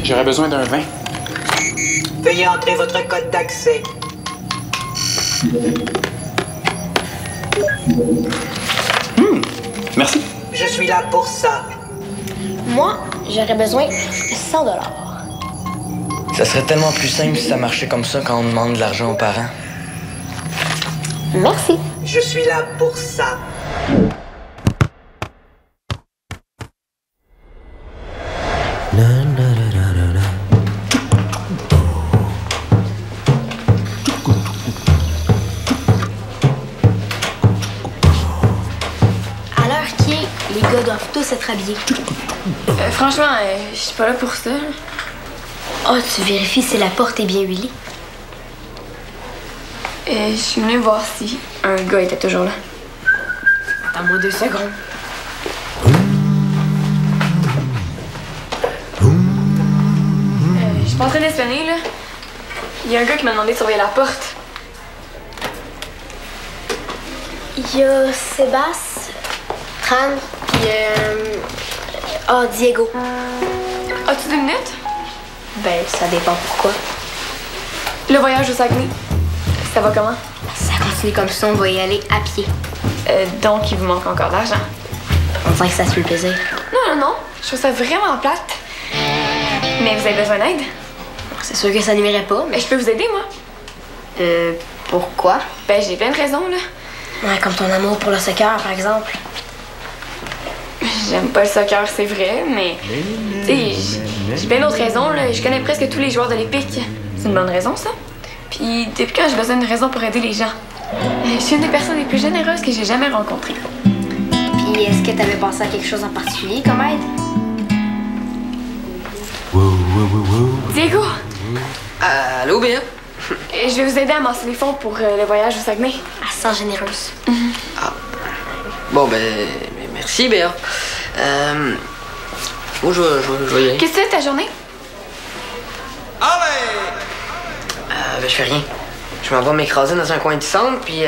J'aurais besoin d'un vin. Veuillez entrer votre code d'accès. Merci. Je suis là pour ça. Moi, j'aurais besoin de 100 $. Ça serait tellement plus simple si ça marchait comme ça quand on demande de l'argent aux parents. Merci. Je suis là pour ça. À l'heure qui est, les gars doivent tous être habillés. Franchement, je suis pas là pour ça. Oh, tu vérifies si la porte est bien huilée. Je suis venue voir si un gars était toujours là. Attends-moi 2 secondes. Je suis pas en train d'espionner, là. Il y a un gars qui m'a demandé de surveiller la porte. Il y a Sébastien, Tran, puis Diego. As-tu 2 minutes? Ben, ça dépend pourquoi. Le voyage au Saguenay, ça va comment? Ça continue comme ça, on va y aller à pied. Donc, il vous manque encore d'argent. On dirait que ça se fait plaisir. Non. Je trouve ça vraiment plate. Mais vous avez besoin d'aide? C'est sûr que ça n'irait pas, mais... Je peux vous aider, moi? Pourquoi? Ben, j'ai plein de raisons, là. Ouais, comme ton amour pour le soccer, par exemple. J'aime pas le soccer, c'est vrai, mais... Tu sais, j'ai bien d'autres raisons, là. Je connais presque tous les joueurs de l'Épique. C'est une bonne raison, ça. Puis, depuis quand j'ai besoin d'une raison pour aider les gens? Je suis une des personnes les plus généreuses que j'ai jamais rencontrées. Puis, est-ce que t'avais pensé à quelque chose en particulier comme aide? Diego, Allô, Béa? je vais vous aider à amasser les fonds pour le voyage au Saguenay. Elle se sent généreuse. Bon, ben, merci, Béa. Moi, je vais y aller. Qu'est-ce que c'est ta journée? Ben, je fais rien. Je m'en vais m'écraser dans un coin du centre, puis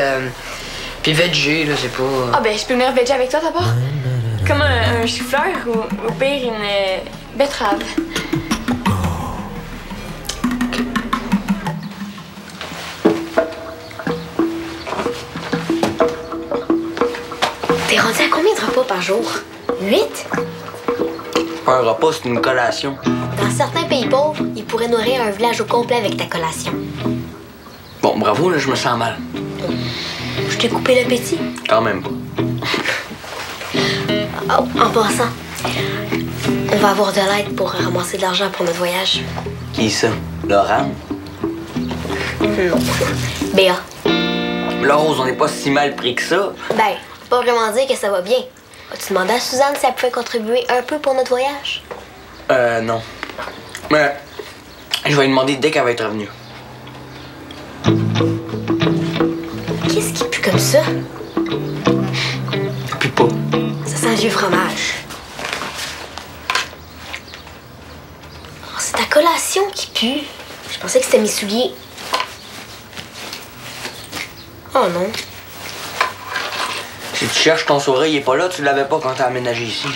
veggie, là, c'est pas... Ah ben, je peux venir veger avec toi d'abord. Comme un chou-fleur ou au pire une betterave. T'es rendu à combien de repas par jour? 8? Pas un repas, c'est une collation. Dans certains pays pauvres, ils pourraient nourrir un village au complet avec ta collation. Bon, bravo, là, je me sens mal. Je t'ai coupé l'appétit. Quand même pas. Oh, en passant, on va avoir de l'aide pour ramasser de l'argent pour notre voyage. Qui ça? Laurent? Non. Béa. La Rose, on n'est pas si mal pris que ça. Ben, pas vraiment dire que ça va bien. As-tu demandé à Suzanne si elle pouvait contribuer un peu pour notre voyage? Non. Mais je vais lui demander dès qu'elle va être revenue. Qu'est-ce qui pue comme ça? Puis pas. Ça sent le vieux fromage. Oh, c'est ta collation qui pue. Je pensais que c'était mes souliers. Oh non. Si tu cherches ton sourire, il est pas là, tu l'avais pas quand t'as aménagé ici.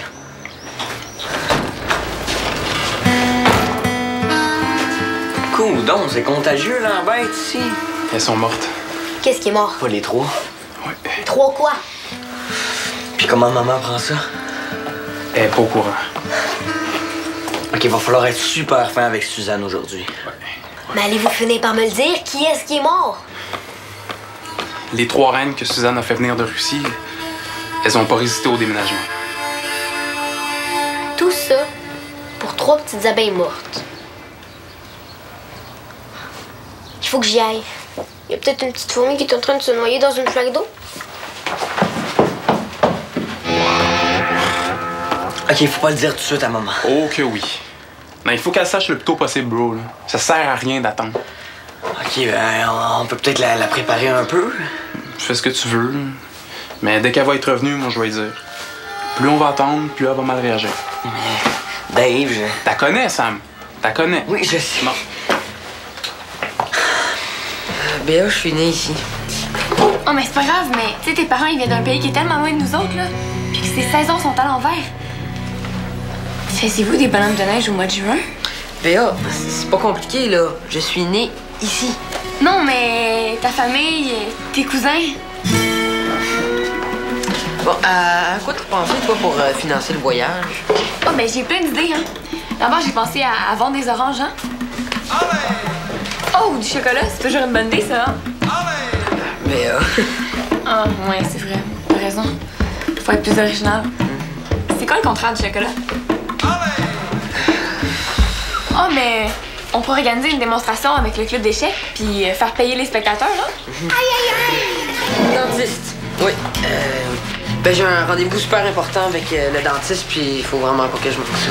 Cool, donc, c'est contagieux, l'embête, ici. Elles sont mortes. Qu'est-ce qui est mort? Pas les trois. Ouais. 3 quoi? Puis comment maman prend ça? Elle est pas au courant. OK, va falloir être super fin avec Suzanne aujourd'hui. Mais allez-vous finir par me le dire? Qui est-ce qui est mort? Les 3 reines que Suzanne a fait venir de Russie, elles ont pas résisté au déménagement. Tout ça pour 3 petites abeilles mortes. Il faut que j'y aille. Il y a peut-être une petite fourmi qui est en train de se noyer dans une flaque d'eau. OK, faut pas le dire tout de suite à maman. Oh que oui. Mais il faut qu'elle sache le plus tôt possible, bro. Là. Ça sert à rien d'attendre. OK, ben, on peut peut-être la préparer un peu. Fais ce que tu veux. Mais dès qu'elle va être revenue, moi, je vais lui dire. Plus on va attendre, plus elle va mal réagir. Dave, T'as connais, Sam. T'as connais. Oui, je sais. Bon. Béa, je suis née ici. Oh, mais c'est pas grave, mais tu sais, tes parents, ils viennent d'un pays qui est tellement loin de nous autres, là. Puis que ces saisons sont à l'envers. Faisiez-vous des bonhommes de neige au mois de juin? Béa, c'est pas compliqué, là. Je suis né ici. Non, mais ta famille, tes cousins. Bon, à quoi t'as pensé, toi, pour financer le voyage? Oh, ben j'ai plein d'idées, hein. D'abord, j'ai pensé à vendre des oranges, hein. Oh, du chocolat, c'est toujours une bonne idée, ça, hein. Béa. Ah, ouais, c'est vrai. T'as raison. Faut être plus original. C'est quoi le contraire du chocolat? Oh, mais on pourrait organiser une démonstration avec le club d'échecs puis faire payer les spectateurs, là. Dentiste. Oui. Ben, j'ai un rendez-vous super important avec le dentiste, puis il faut vraiment pas que je manque ça.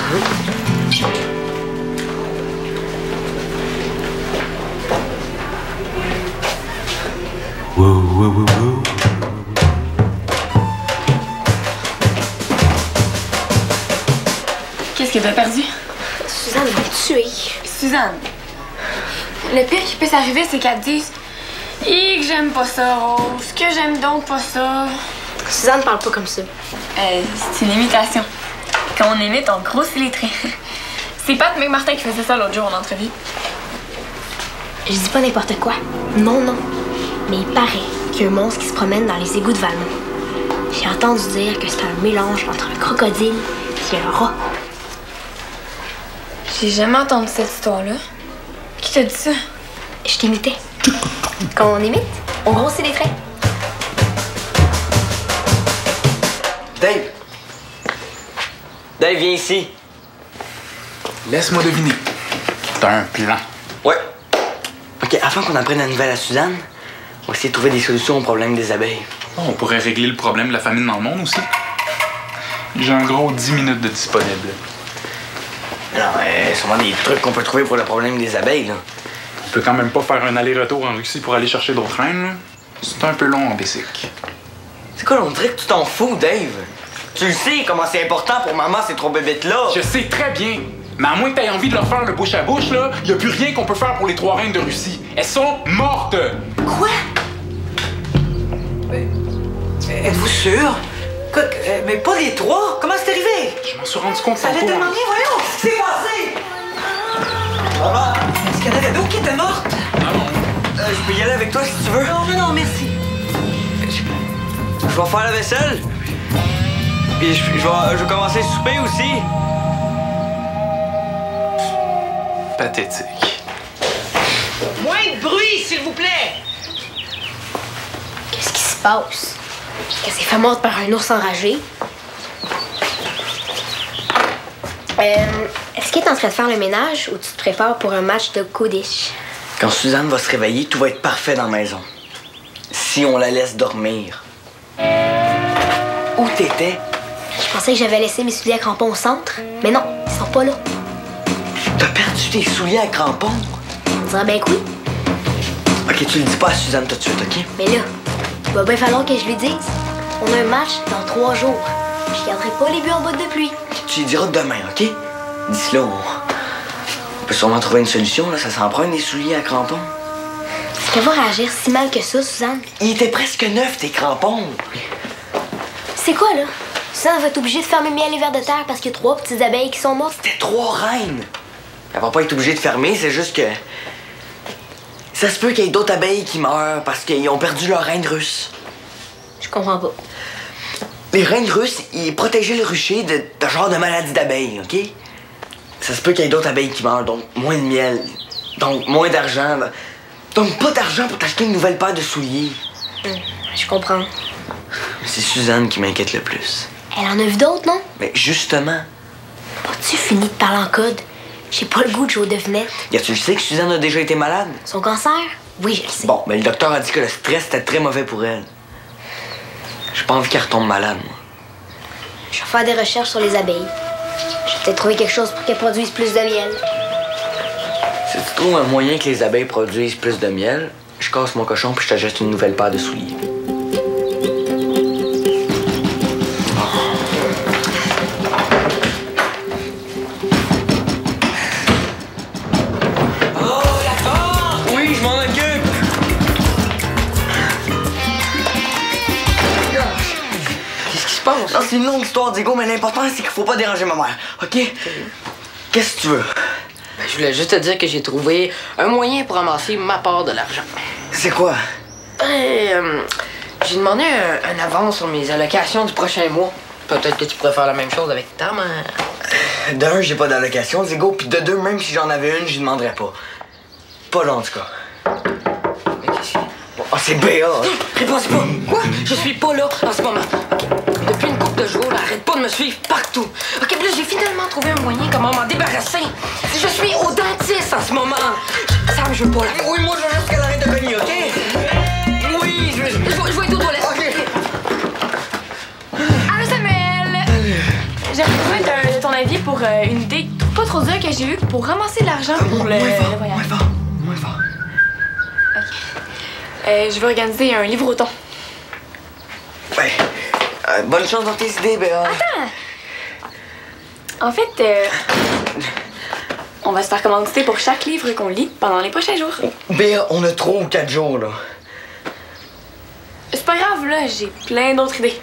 Qu'est-ce que t'as perdu? Suzanne va me tuer. Suzanne. Le pire qui peut s'arriver, c'est qu'elle te dise « que j'aime pas ça, Rose, que j'aime donc pas ça. » Suzanne parle pas comme ça. C'est une imitation. Quand on imite, on grossit les traits. C'est Pat McMartin qui faisait ça l'autre jour en entrevue. Je dis pas n'importe quoi. Non, non. Mais il paraît qu'il y a un monstre qui se promène dans les égouts de Valmont. J'ai entendu dire que c'est un mélange entre un crocodile et un rat. J'ai jamais entendu cette histoire-là. Qui t'a dit ça? Je t'imitais. Quand on imite, on grossit les traits. Dave! Dave, viens ici. Laisse-moi deviner. T'as un plan. Ouais. OK, avant qu'on apprenne la nouvelle à Suzanne, on va essayer de trouver des solutions au problème des abeilles. On pourrait régler le problème de la famine dans le monde aussi. J'ai un gros 10 minutes de disponible. Non, mais sûrement des trucs qu'on peut trouver pour le problème des abeilles, là. Tu peux quand même pas faire un aller-retour en Russie pour aller chercher d'autres reines, là. C'est un peu long en bicycle. C'est quoi, on dirait que tu t'en fous, Dave? Tu le sais comment c'est important pour maman, ces 3 bébêtes-là. Je sais très bien. Mais à moins que t'aies envie de leur faire le bouche à bouche, là, y a plus rien qu'on peut faire pour les 3 reines de Russie. Elles sont mortes! Quoi? Êtes-vous sûr? Quoi, mais pas les 3? Comment c'est arrivé? Je m'en suis rendu compte Ça allait tantôt. tellement bien, voyons! Qu'est-ce qui s'est passé? Maman, est-ce qu'il y en avait d'autres qui étaient mortes? Je peux y aller avec toi si tu veux. Non, non, non, merci. Je vais faire la vaisselle. Puis je vais commencer le souper aussi. Pathétique. Moins de bruit, s'il vous plaît! Qu'est-ce qui se passe? Qu'elle s'est fait mordre par un ours enragé? Est-ce qu'il est en train de faire le ménage ou tu te prépares pour un match de Quidditch? Quand Suzanne va se réveiller, tout va être parfait dans la maison. Si on la laisse dormir. Où t'étais? Je pensais que j'avais laissé mes souliers à crampons au centre, mais non, ils sont pas là. T'as perdu tes souliers à crampons? On dirait bien que oui, OK, tu le dis pas à Suzanne tout de suite, OK? mais là, il va bien falloir que je lui dise. On a un match dans 3 jours. Je garderai pas les buts en botte de pluie. Tu lui diras demain, OK? D'ici là, on peut sûrement trouver une solution, là. Ça s'en prend des souliers à crampons. Est-ce qu'elle va réagir si mal que ça, Suzanne? Il était presque neuf, tes crampons. C'est quoi, là? Suzanne va être obligée de fermer miel et vers de terre parce qu'il y a 3 petites abeilles qui sont mortes. C'était 3 reines. Elle va pas être obligée de fermer, c'est juste que... Ça se peut qu'il y ait d'autres abeilles qui meurent parce qu'ils ont perdu leur reine russe. Je comprends pas. Les reines russes, ils protégeaient le rucher de genre de maladie d'abeilles, OK? Ça se peut qu'il y ait d'autres abeilles qui meurent, donc moins de miel, donc moins d'argent. Donc pas d'argent pour t'acheter une nouvelle paire de souliers. Je comprends. C'est Suzanne qui m'inquiète le plus. Elle en a vu d'autres, non? Mais justement, As-tu fini de parler en code? J'ai pas le goût de jouer aux devinettes. tu le sais que Suzanne a déjà été malade? Son cancer? Oui, je le sais. Bon, mais le docteur a dit que le stress était très mauvais pour elle. J'ai pas envie qu'elle retombe malade, moi. Je vais faire des recherches sur les abeilles. Je vais peut-être trouver quelque chose pour qu'elles produisent plus de miel. Si tu trouves un moyen que les abeilles produisent plus de miel, je casse mon cochon puis je t'achète une nouvelle paire de souliers. Oui, je m'en occupe! Qu'est-ce qui se passe? Non, c'est une longue histoire, Diego, mais l'important, c'est qu'il faut pas déranger ma mère, OK? Qu'est-ce que tu veux? Ben, je voulais juste te dire que j'ai trouvé un moyen pour ramasser ma part de l'argent. C'est quoi? J'ai demandé un avance sur mes allocations du prochain mois. Peut-être que tu pourrais faire la même chose avec ta mère. D'un, j'ai pas d'allocation, Diego, puis de deux, même si j'en avais une, j'y demanderais pas. Pas là, en tout cas. Mais qu'est-ce que... Oh, c'est Béa! Réponds pas! Quoi? Je suis pas là en ce moment. OK. Depuis une couple de jours, elle arrête pas de me suivre partout. OK, puis là, j'ai finalement trouvé un moyen comment m'en débarrasser. Je suis au dentiste en ce moment. Ça me joue pas là. Oui, moi, je veux juste qu'elle arrête de cogner, OK? Oui, Je vais être aux toilettes. OK. Allô, Samuel! J'ai besoin de ton avis pour une idée pas trop dure que j'ai eue pour ramasser de l'argent pour le voyage. Moins fort. Je veux organiser un livre-auton. Ouais. Bonne chance dans tes idées, Béa. Attends! En fait, on va se faire commanditer pour chaque livre qu'on lit pendant les prochains jours. Béa, on a 3 ou 4 jours, là. C'est pas grave, là, j'ai plein d'autres idées.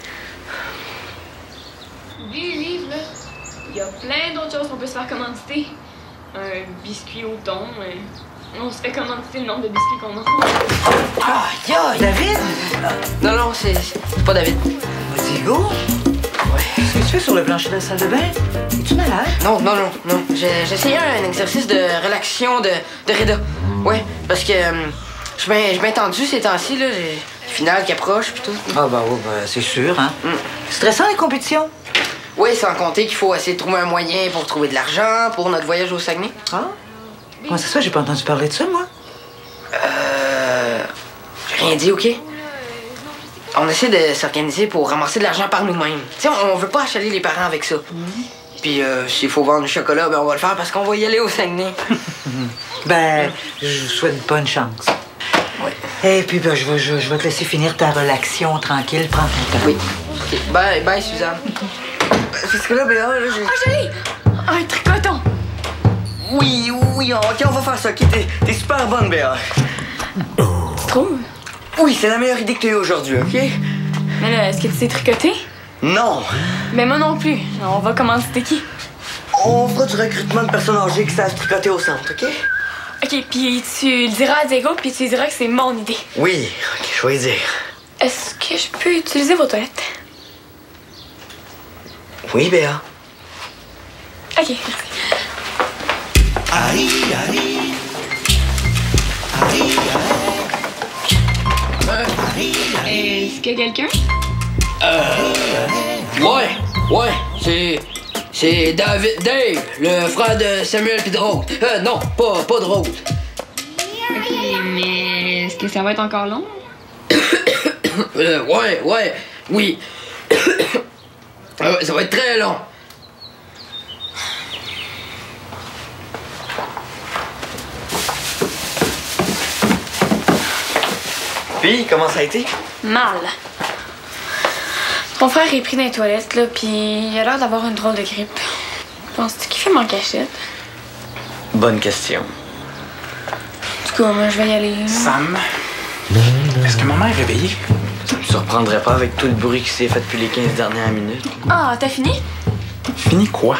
Des livres, là, il y a plein d'autres choses qu'on peut se faire commanditer. Un biscuit au thon, on se fait commanditer le nombre de biscuits qu'on a. Ah, ya, David? Non, c'est pas David. Diego? Qu'est-ce que tu fais sur le plancher de la salle de bain? Es-tu malade? Non. J'ai essayé un exercice de relaxation de Reda. Ouais, parce que je suis bien tendu ces temps-ci, là. J'ai le final qui approche, pis tout. Ah, bah oui, c'est sûr, hein? Stressant, les compétitions? Oui, sans compter qu'il faut essayer de trouver un moyen pour trouver de l'argent pour notre voyage au Saguenay. Ah? Comment ça se fait? J'ai pas entendu parler de ça, moi. J'ai rien dit, OK? On essaie de s'organiser pour ramasser de l'argent par nous-mêmes. Tu sais, on veut pas achaler les parents avec ça. Puis s'il faut vendre du chocolat, ben on va le faire parce qu'on va y aller au Saguenay. Ben, je vous souhaite bonne chance. Ouais. Et puis, ben, je vais te laisser finir ta relaxation tranquille. Prends ton temps. Oui. OK. Bye, Suzanne. Parce que là, Béa, là, j'ai... Ah, joli! Un tricoton! Oui, OK, on va faire ça, OK? T'es super bonne, Béa. Tu trouves? Oui, c'est la meilleure idée que tu as eue aujourd'hui, OK? Mais là, est-ce que tu sais tricoter? Non! Mais moi non plus. On va commanditer qui? On fera du recrutement de personnes âgées qui savent tricoter au centre, OK? OK, puis tu le diras à Diego, puis tu lui diras que c'est mon idée. Oui, OK, je vais y dire. Est-ce que je peux utiliser vos toilettes? Oui, Béa. OK, merci. Est-ce que quelqu'un? Ouais, c'est Dave, le frère de Samuel pis de Rose. Non, pas de Rose. OK, mais est-ce que ça va être encore long? Oui. Ça va être très long. Puis, comment ça a été? Mal. Ton frère est pris dans les toilettes, là, puis il a l'air d'avoir une drôle de grippe. Penses-tu qu'il fume en cachette? Bonne question. En tout cas, moi, je vais y aller. Sam, est-ce que maman est réveillée? Ça me surprendrait pas avec tout le bruit qui s'est fait depuis les 15 dernières minutes. Ah, t'as fini? Fini quoi?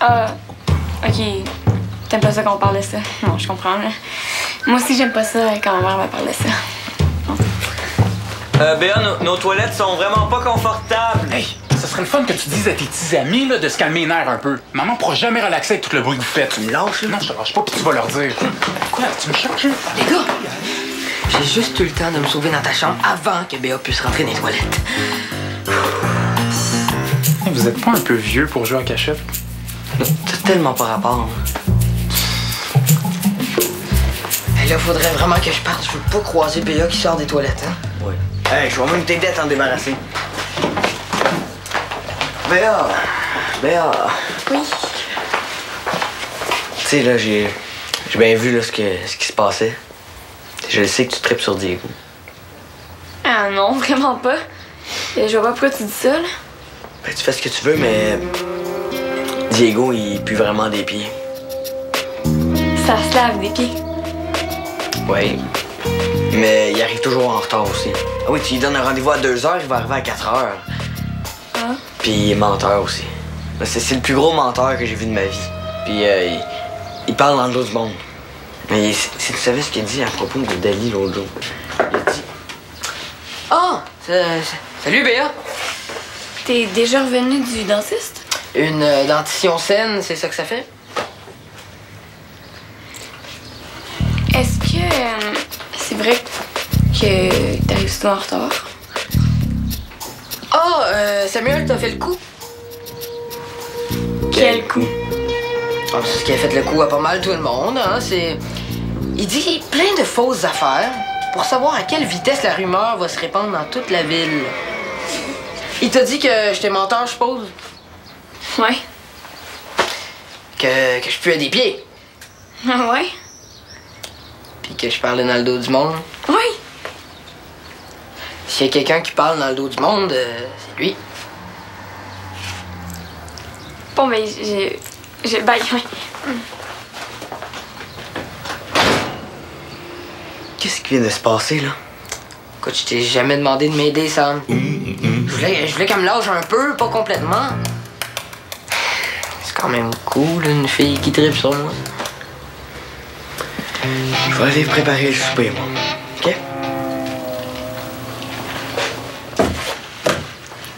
OK. T'aimes pas ça qu'on parle de ça? Non, je comprends, là. Moi aussi, j'aime pas ça quand ma mère me parle de ça. Béa, nos toilettes sont vraiment pas confortables. Hey, ça serait le fun que tu dises à tes petits amis là, de se calmer les nerfs un peu. Maman pourra jamais relaxer avec tout le bruit que vous faites. Tu me lâches, là? Non, je te lâche pas, puis tu vas leur dire. Quoi? Tu me cherches? Les gars, j'ai juste eu le temps de me sauver dans ta chambre avant que Béa puisse rentrer dans les toilettes. Hey, vous êtes pas un peu vieux pour jouer à cachette? T'as tellement pas rapport. Et là, faudrait vraiment que je parte. Je veux pas croiser Béa qui sort des toilettes, hein? Oui. Hey, je vais même t'aider à t'en débarrasser. Béa! Oui. Tu sais, là, j'ai bien vu là, ce qui se passait. Je le sais que tu tripes sur Diego. Ah non, vraiment pas. Je vois pas pourquoi tu dis ça, là. Ben, tu fais ce que tu veux, mais Diego, il pue vraiment des pieds. Ça se lave des pieds. Oui. Mais il arrive toujours en retard aussi. Ah oui, tu lui donnes un rendez-vous à 2h, il va arriver à 4h. Ah. Puis il est menteur aussi. C'est le plus gros menteur que j'ai vu de ma vie. Puis il parle dans le dos du monde. Mais si tu savais ce qu'il dit à propos de Dali l'autre jour, il a dit... Ah! Salut, Béa! T'es déjà revenu du dentiste? Une dentition saine, c'est ça que ça fait? Est-ce que c'est vrai que t'arrives souvent en retard? Ah, Samuel, t'as fait le coup? Quel coup? Ah, c'est ce qui a fait le coup à pas mal tout le monde, hein, c'est... Il dit plein de fausses affaires pour savoir à quelle vitesse la rumeur va se répandre dans toute la ville. Il t'a dit que j'étais menteur, je suppose? Ouais. Que je puais des pieds? Ouais. Puis que je parlais dans le dos du monde? Oui. S'il y a quelqu'un qui parle dans le dos du monde, c'est lui. Bon, mais ben, ouais. Qu'est-ce qui vient de se passer, là? Écoute, je t'ai jamais demandé de m'aider, Sam. Je voulais qu'elle me lâche un peu, pas complètement. C'est quand même cool, une fille qui tripe sur moi. Je vais aller préparer le souper, moi. OK?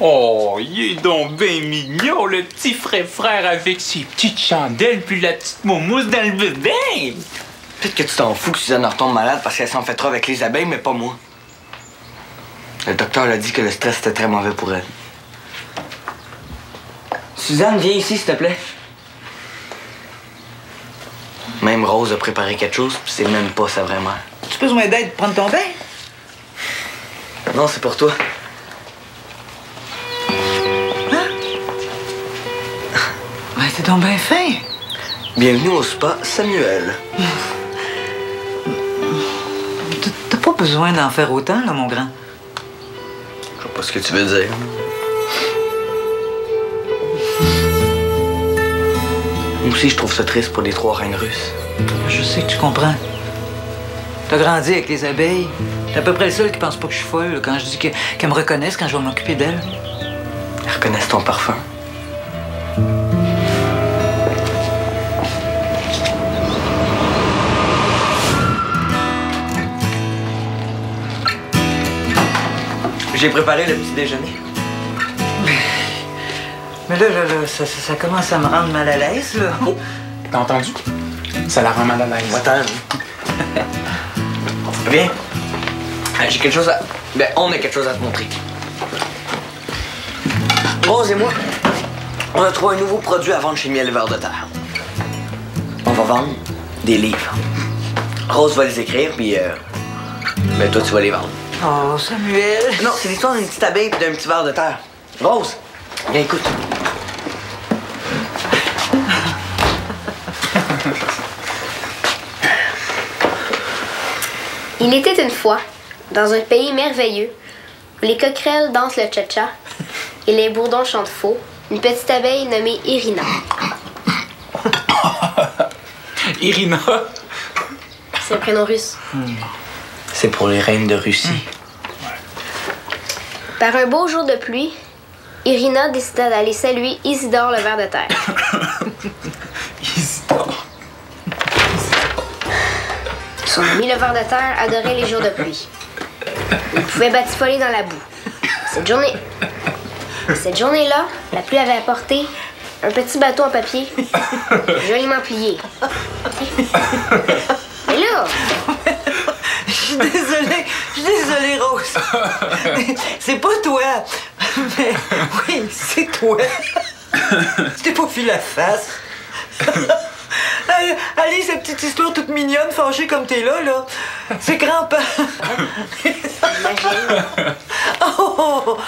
Oh, il est donc bien mignon, le petit frère avec ses petites chandelles puis la petite moumouse dans le bébé. Peut-être que tu t'en fous que Suzanne retombe malade parce qu'elle s'en fait trop avec les abeilles, mais pas moi. Le docteur a dit que le stress était très mauvais pour elle. Suzanne, viens ici, s'il te plaît. Même Rose a préparé quelque chose, puis c'est même pas sa vraie mère. Tu as besoin d'aide pour prendre ton bain? Non, c'est pour toi. Ouais, t'es donc bien fin. Bienvenue au spa Samuel. T'as pas besoin d'en faire autant, là, mon grand. Je sais pas ce que tu veux dire. Moi aussi, je trouve ça triste pour les 3 reines russes. Je sais que tu comprends. T'as grandi avec les abeilles. T'es à peu près le seul qui pense pas que je suis folle là, quand je dis qu'elles me reconnaissent quand je vais m'occuper d'elles. Elles reconnaissent ton parfum. J'ai préparé le petit déjeuner. Mais là, ça commence à me rendre mal à l'aise, là. Oh, t'as entendu? Ça la rend mal à l'aise. Attends. Viens. J'ai quelque chose à... Ben, on a quelque chose à te montrer. Rose et moi, on a trouvé un nouveau produit à vendre chez Miel et Vers de Terre. On va vendre des livres. Rose va les écrire, puis... ben, toi, tu vas les vendre. Oh, Samuel. Non, c'est l'histoire d'une petite abeille et d'un petit ver de terre. Rose, viens, écoute. Il était une fois, dans un pays merveilleux, où les coquerelles dansent le cha-cha et les bourdons chantent faux, une petite abeille nommée Irina. Irina. C'est un prénom russe. C'est pour les reines de Russie. Par un beau jour de pluie, Irina décida d'aller saluer Isidore le ver de terre. Isidore. Son ami le ver de terre adorait les jours de pluie. Il pouvait batifoler dans la boue. Cette journée-là, la pluie avait apporté un petit bateau en papier, joliment plié. Et là... Je suis désolée, Rose. C'est pas toi. Mais oui, c'est toi. Tu t'es pas vu la face. Allez, cette petite histoire toute mignonne, fâchée comme t'es là. C'est grand-père. Oh!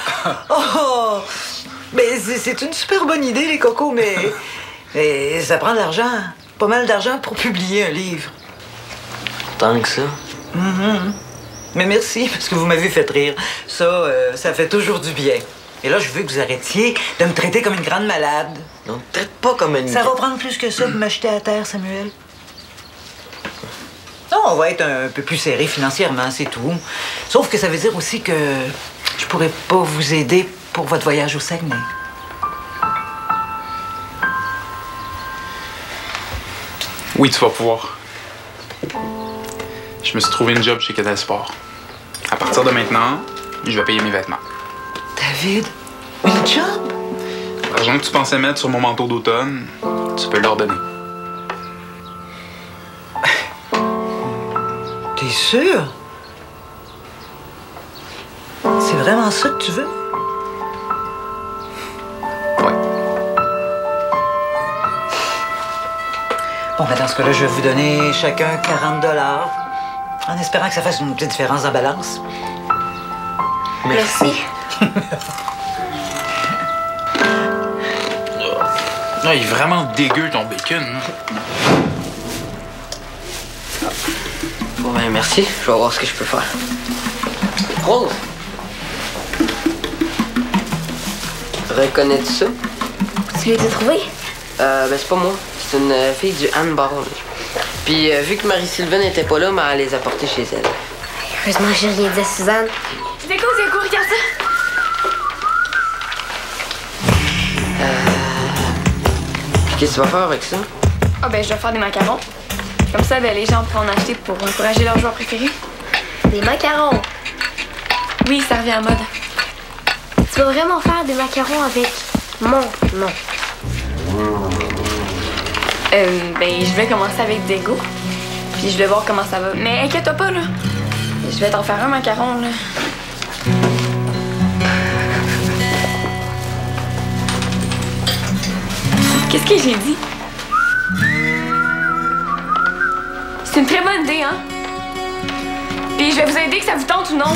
Mais c'est une super bonne idée, les cocos, mais ça prend de l'argent. Pas mal d'argent pour publier un livre. Tant que ça. Mais merci, parce que vous m'avez fait rire. Ça fait toujours du bien. Et là, je veux que vous arrêtiez de me traiter comme une grande malade. Non, traite pas comme une... Ça va prendre plus que ça pour m'acheter à terre, Samuel. Non, on va être un peu plus serré financièrement, c'est tout. Sauf que ça veut dire aussi que je pourrais pas vous aider pour votre voyage au Saguenay. Oui, tu vas pouvoir. Je me suis trouvé une job chez Canal Sport. À partir de maintenant, je vais payer mes vêtements. David, une job? L'argent que tu pensais mettre sur mon manteau d'automne, tu peux leur donner. T'es sûr? C'est vraiment ça que tu veux? Ouais. Bon, ben dans ce cas-là, je vais vous donner chacun 40 $, en espérant que ça fasse une petite différence en balance. Merci. Ah, il est vraiment dégueu ton bacon. Bon, ben, merci. Je vais voir ce que je peux faire. Rose! Reconnais-tu ça? Tu l'as trouvé? Ben, c'est pas moi. C'est une fille du handball. Puis, vu que Marie-Sylvaine n'était pas là, ben, elle les a portés chez elle. Heureusement que j'ai rien dit à Suzanne. Déco, regarde ça! Qu'est-ce que tu vas faire avec ça? Ah ben, je vais faire des macarons. Comme ça, ben, les gens pourront en acheter pour encourager leur joueur préféré. Des macarons. Oui, ça revient à mode. Tu vas vraiment faire des macarons avec mon nom. Ben, je vais commencer avec Dego. Puis je vais voir comment ça va. Mais inquiète-toi pas, là. Je vais t'en faire un macaron, là. Qu'est-ce que j'ai dit? C'est une très bonne idée, hein? Puis je vais vous aider que ça vous tente ou non.